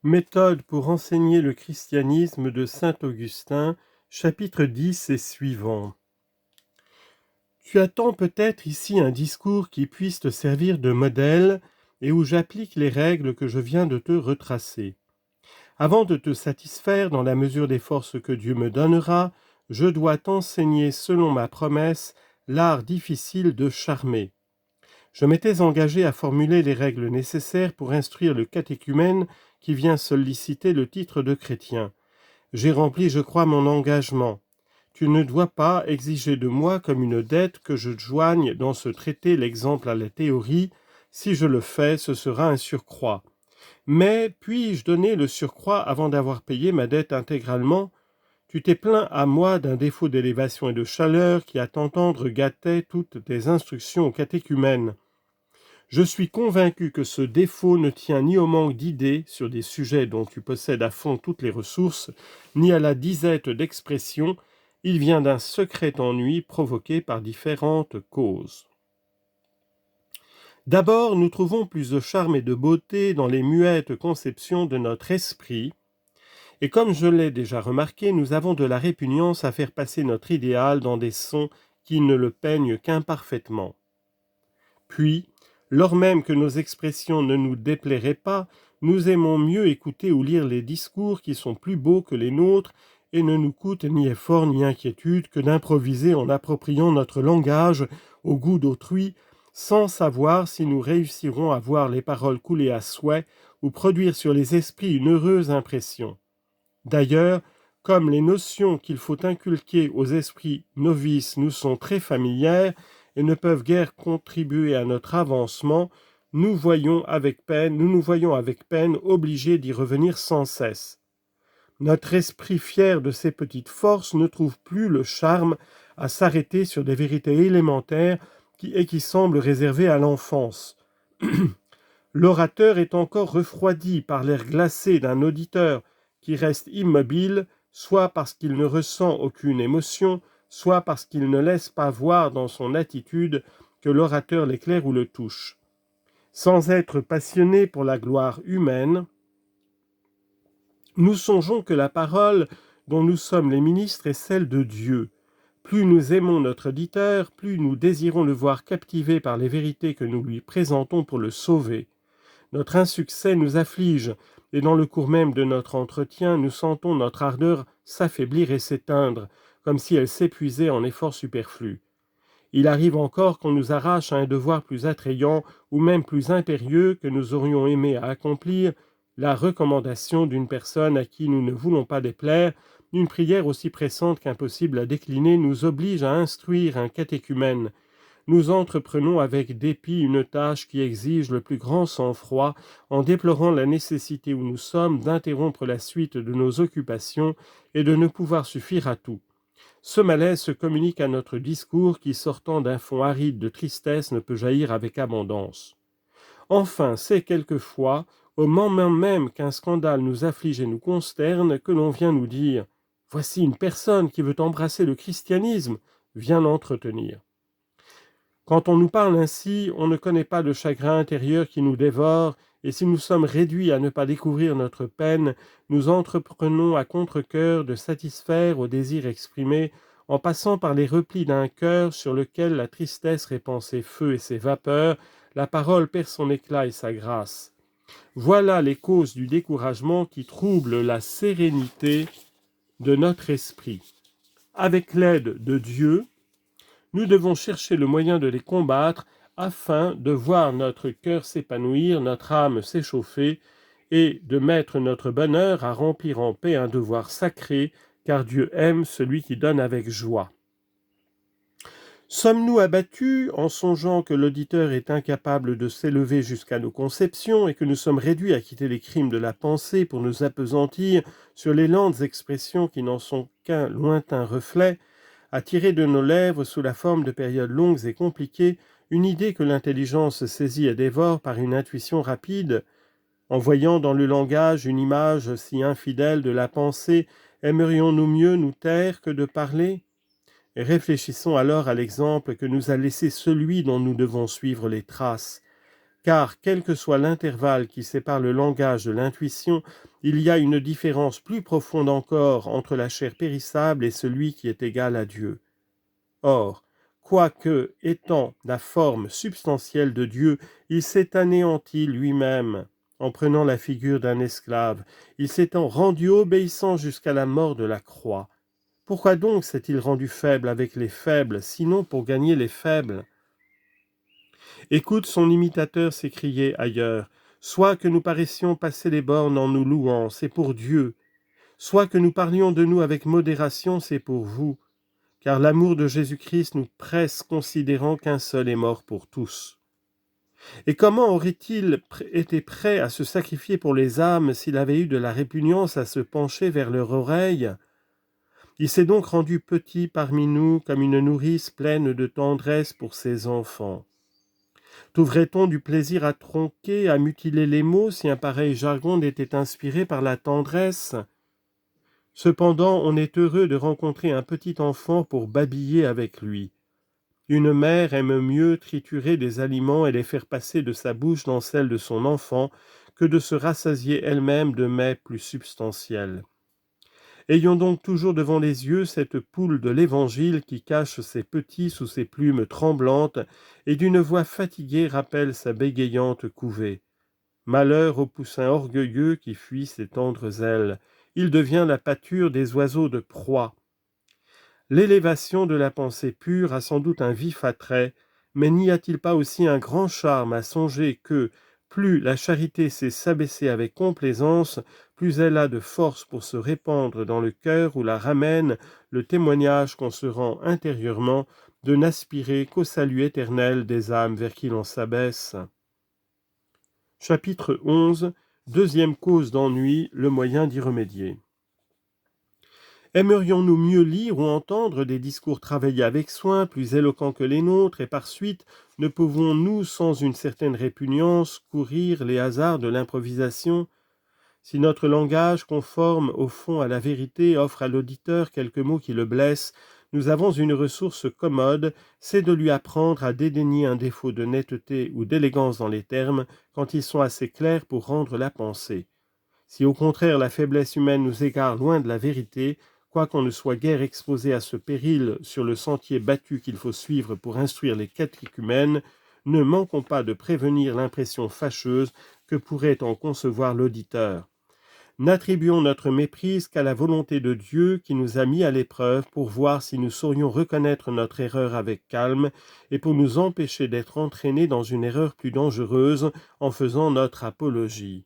Méthode pour enseigner le christianisme de saint Augustin, chapitre 10 et suivant. Tu attends peut-être ici un discours qui puisse te servir de modèle et où j'applique les règles que je viens de te retracer. Avant de te satisfaire dans la mesure des forces que Dieu me donnera, je dois t'enseigner selon ma promesse l'art difficile de charmer. Je m'étais engagé à formuler les règles nécessaires pour instruire le catéchumène qui vient solliciter le titre de chrétien. J'ai rempli, je crois, mon engagement. Tu ne dois pas exiger de moi comme une dette que je joigne dans ce traité l'exemple à la théorie. Si je le fais, ce sera un surcroît. Mais puis-je donner le surcroît avant d'avoir payé ma dette intégralement ? Tu t'es plaint à moi d'un défaut d'élévation et de chaleur qui à t'entendre gâtait toutes tes instructions au catéchumène. Je suis convaincu que ce défaut ne tient ni au manque d'idées sur des sujets dont tu possèdes à fond toutes les ressources, ni à la disette d'expression. Il vient d'un secret ennui provoqué par différentes causes. D'abord, nous trouvons plus de charme et de beauté dans les muettes conceptions de notre esprit, et comme je l'ai déjà remarqué, nous avons de la répugnance à faire passer notre idéal dans des sons qui ne le peignent qu'imparfaitement. Puis, lors même que nos expressions ne nous déplairaient pas, nous aimons mieux écouter ou lire les discours qui sont plus beaux que les nôtres et ne nous coûtent ni effort ni inquiétude que d'improviser en appropriant notre langage au goût d'autrui, sans savoir si nous réussirons à voir les paroles couler à souhait ou produire sur les esprits une heureuse impression. D'ailleurs, comme les notions qu'il faut inculquer aux esprits novices nous sont très familières et ne peuvent guère contribuer à notre avancement, nous nous voyons avec peine obligés d'y revenir sans cesse. Notre esprit fier de ses petites forces ne trouve plus le charme à s'arrêter sur des vérités élémentaires qui semblent réservées à l'enfance. L'orateur est encore refroidi par l'air glacé d'un auditeur qui reste immobile, soit parce qu'il ne ressent aucune émotion, soit parce qu'il ne laisse pas voir dans son attitude que l'orateur l'éclaire ou le touche. Sans être passionné pour la gloire humaine, nous songeons que la parole dont nous sommes les ministres est celle de Dieu. Plus nous aimons notre auditeur, plus nous désirons le voir captivé par les vérités que nous lui présentons pour le sauver. Notre insuccès nous afflige, et dans le cours même de notre entretien, nous sentons notre ardeur s'affaiblir et s'éteindre, comme si elle s'épuisait en efforts superflus. Il arrive encore qu'on nous arrache à un devoir plus attrayant, ou même plus impérieux que nous aurions aimé à accomplir, la recommandation d'une personne à qui nous ne voulons pas déplaire, une prière aussi pressante qu'impossible à décliner nous oblige à instruire un catéchumène. Nous entreprenons avec dépit une tâche qui exige le plus grand sang-froid, en déplorant la nécessité où nous sommes d'interrompre la suite de nos occupations et de ne pouvoir suffire à tout. Ce malaise se communique à notre discours qui, sortant d'un fond aride de tristesse, ne peut jaillir avec abondance. Enfin, c'est quelquefois, au moment même qu'un scandale nous afflige et nous consterne, que l'on vient nous dire « Voici une personne qui veut embrasser le christianisme, viens l'entretenir ». Quand on nous parle ainsi, on ne connaît pas le chagrin intérieur qui nous dévore, et si nous sommes réduits à ne pas découvrir notre peine, nous entreprenons à contre-cœur de satisfaire aux désirs exprimés en passant par les replis d'un cœur sur lequel la tristesse répand ses feux et ses vapeurs, la parole perd son éclat et sa grâce. Voilà les causes du découragement qui troublent la sérénité de notre esprit. Avec l'aide de Dieu, nous devons chercher le moyen de les combattre afin de voir notre cœur s'épanouir, notre âme s'échauffer et de mettre notre bonheur à remplir en paix un devoir sacré, car Dieu aime celui qui donne avec joie. Sommes-nous abattus en songeant que l'auditeur est incapable de s'élever jusqu'à nos conceptions et que nous sommes réduits à quitter les crimes de la pensée pour nous appesantir sur les lentes expressions qui n'en sont qu'un lointain reflet, à tirer de nos lèvres, sous la forme de périodes longues et compliquées, une idée que l'intelligence saisit et dévore par une intuition rapide? En voyant dans le langage une image si infidèle de la pensée, aimerions-nous mieux nous taire que de parler? Et réfléchissons alors à l'exemple que nous a laissé celui dont nous devons suivre les traces. Car, quel que soit l'intervalle qui sépare le langage de l'intuition, il y a une différence plus profonde encore entre la chair périssable et celui qui est égal à Dieu. Or, quoique étant la forme substantielle de Dieu, il s'est anéanti lui-même en prenant la figure d'un esclave, il s'étant rendu obéissant jusqu'à la mort de la croix. Pourquoi donc s'est-il rendu faible avec les faibles, sinon pour gagner les faibles ? Écoute son imitateur s'écrier ailleurs, soit que nous paraissions passer les bornes en nous louant, c'est pour Dieu, soit que nous parlions de nous avec modération, c'est pour vous, car l'amour de Jésus-Christ nous presse considérant qu'un seul est mort pour tous. Et comment aurait-il été prêt à se sacrifier pour les âmes s'il avait eu de la répugnance à se pencher vers leur oreille ? Il s'est donc rendu petit parmi nous comme une nourrice pleine de tendresse pour ses enfants. Trouverait-on du plaisir à tronquer, à mutiler les mots si un pareil jargon n'était inspiré par la tendresse ? Cependant, on est heureux de rencontrer un petit enfant pour babiller avec lui. Une mère aime mieux triturer des aliments et les faire passer de sa bouche dans celle de son enfant que de se rassasier elle-même de mets plus substantiels. Ayons donc toujours devant les yeux cette poule de l'Évangile qui cache ses petits sous ses plumes tremblantes et d'une voix fatiguée rappelle sa bégayante couvée. Malheur au poussin orgueilleux qui fuit ses tendres ailes, il devient la pâture des oiseaux de proie. L'élévation de la pensée pure a sans doute un vif attrait, mais n'y a-t-il pas aussi un grand charme à songer que, plus la charité sait s'abaisser avec complaisance, plus elle a de force pour se répandre dans le cœur où la ramène le témoignage qu'on se rend intérieurement de n'aspirer qu'au salut éternel des âmes vers qui l'on s'abaisse. Chapitre 11. Deuxième cause d'ennui, le moyen d'y remédier. Aimerions-nous mieux lire ou entendre des discours travaillés avec soin, plus éloquents que les nôtres, et par suite, ne pouvons-nous, sans une certaine répugnance, courir les hasards de l'improvisation ? Si notre langage, conforme au fond à la vérité, offre à l'auditeur quelques mots qui le blessent, nous avons une ressource commode, c'est de lui apprendre à dédaigner un défaut de netteté ou d'élégance dans les termes, quand ils sont assez clairs pour rendre la pensée. Si au contraire la faiblesse humaine nous égare loin de la vérité, quoiqu'on ne soit guère exposé à ce péril sur le sentier battu qu'il faut suivre pour instruire les catéchumènes, ne manquons pas de prévenir l'impression fâcheuse que pourrait en concevoir l'auditeur. N'attribuons notre méprise qu'à la volonté de Dieu qui nous a mis à l'épreuve pour voir si nous saurions reconnaître notre erreur avec calme et pour nous empêcher d'être entraînés dans une erreur plus dangereuse en faisant notre apologie.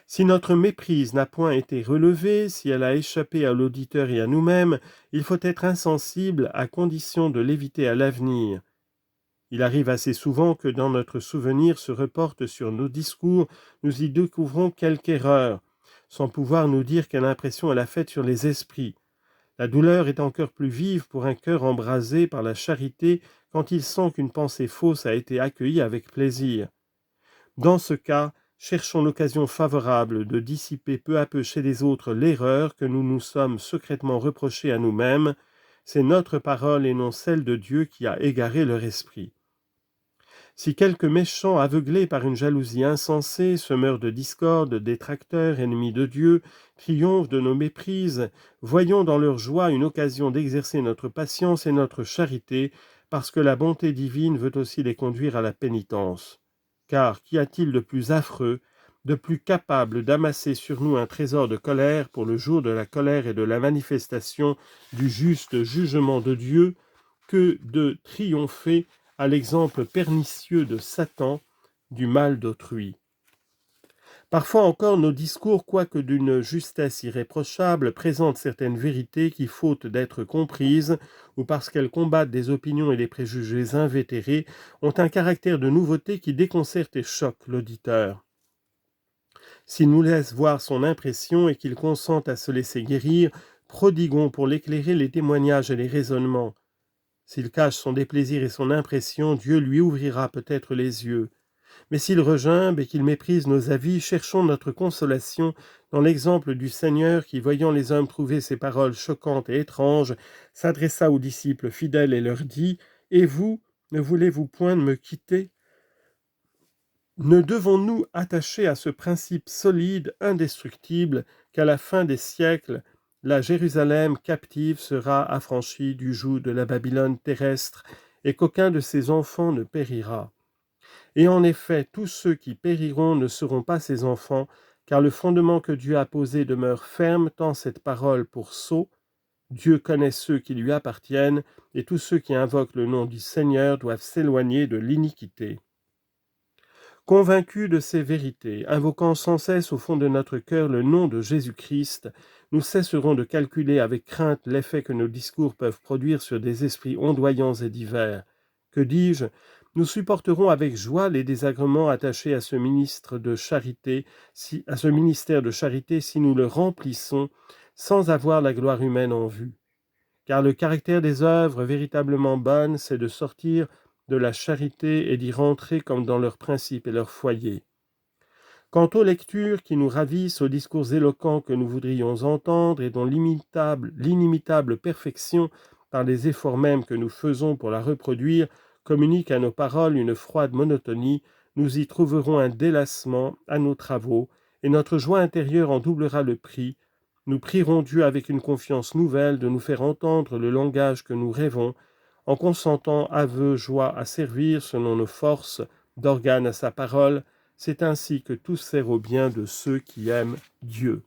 Si notre méprise n'a point été relevée, si elle a échappé à l'auditeur et à nous-mêmes, il faut être insensible à condition de l'éviter à l'avenir. Il arrive assez souvent que dans notre souvenir se reporte sur nos discours, nous y découvrons quelque erreur, sans pouvoir nous dire quelle impression elle a faite sur les esprits. La douleur est encore plus vive pour un cœur embrasé par la charité quand il sent qu'une pensée fausse a été accueillie avec plaisir. Dans ce cas, cherchons l'occasion favorable de dissiper peu à peu chez les autres l'erreur que nous nous sommes secrètement reprochée à nous-mêmes. C'est notre parole et non celle de Dieu qui a égaré leur esprit. Si quelque méchant aveuglé par une jalousie insensée, semeur de discorde, détracteur, ennemi de Dieu, triomphe de nos méprises, voyons dans leur joie une occasion d'exercer notre patience et notre charité, parce que la bonté divine veut aussi les conduire à la pénitence. Car qu'y a-t-il de plus affreux, de plus capable d'amasser sur nous un trésor de colère pour le jour de la colère et de la manifestation du juste jugement de Dieu, que de triompher à l'exemple pernicieux de Satan du mal d'autrui. Parfois encore, nos discours, quoique d'une justesse irréprochable, présentent certaines vérités qui, faute d'être comprises, ou parce qu'elles combattent des opinions et des préjugés invétérés, ont un caractère de nouveauté qui déconcerte et choque l'auditeur. S'il nous laisse voir son impression et qu'il consente à se laisser guérir, prodiguons pour l'éclairer les témoignages et les raisonnements. S'il cache son déplaisir et son impression, Dieu lui ouvrira peut-être les yeux. Mais s'il regimbe et qu'il méprise nos avis, cherchons notre consolation dans l'exemple du Seigneur qui, voyant les hommes trouver ces paroles choquantes et étranges, s'adressa aux disciples fidèles et leur dit « Et vous, ne voulez-vous point me quitter ?» Ne devons-nous attacher à ce principe solide, indestructible, qu'à la fin des siècles, la Jérusalem captive sera affranchie du joug de la Babylone terrestre et qu'aucun de ses enfants ne périra. Et en effet, tous ceux qui périront ne seront pas ses enfants, car le fondement que Dieu a posé demeure ferme, tant cette parole pour sot. Dieu connaît ceux qui lui appartiennent, et tous ceux qui invoquent le nom du Seigneur doivent s'éloigner de l'iniquité. Convaincus de ces vérités, invoquant sans cesse au fond de notre cœur le nom de Jésus-Christ, nous cesserons de calculer avec crainte l'effet que nos discours peuvent produire sur des esprits ondoyants et divers. Que dis-je ? Nous supporterons avec joie les désagréments attachés à ce ministère de charité si nous le remplissons sans avoir la gloire humaine en vue. Car le caractère des œuvres véritablement bonnes, c'est de sortir de la charité et d'y rentrer comme dans leurs principes et leur foyer. Quant aux lectures qui nous ravissent, aux discours éloquents que nous voudrions entendre et dont l'inimitable perfection, par les efforts mêmes que nous faisons pour la reproduire, communique à nos paroles une froide monotonie, nous y trouverons un délassement à nos travaux, et notre joie intérieure en doublera le prix. Nous prierons Dieu avec une confiance nouvelle de nous faire entendre le langage que nous rêvons, en consentant aveu, joie à servir selon nos forces, d'organes à sa parole. C'est ainsi que tout sert au bien de ceux qui aiment Dieu.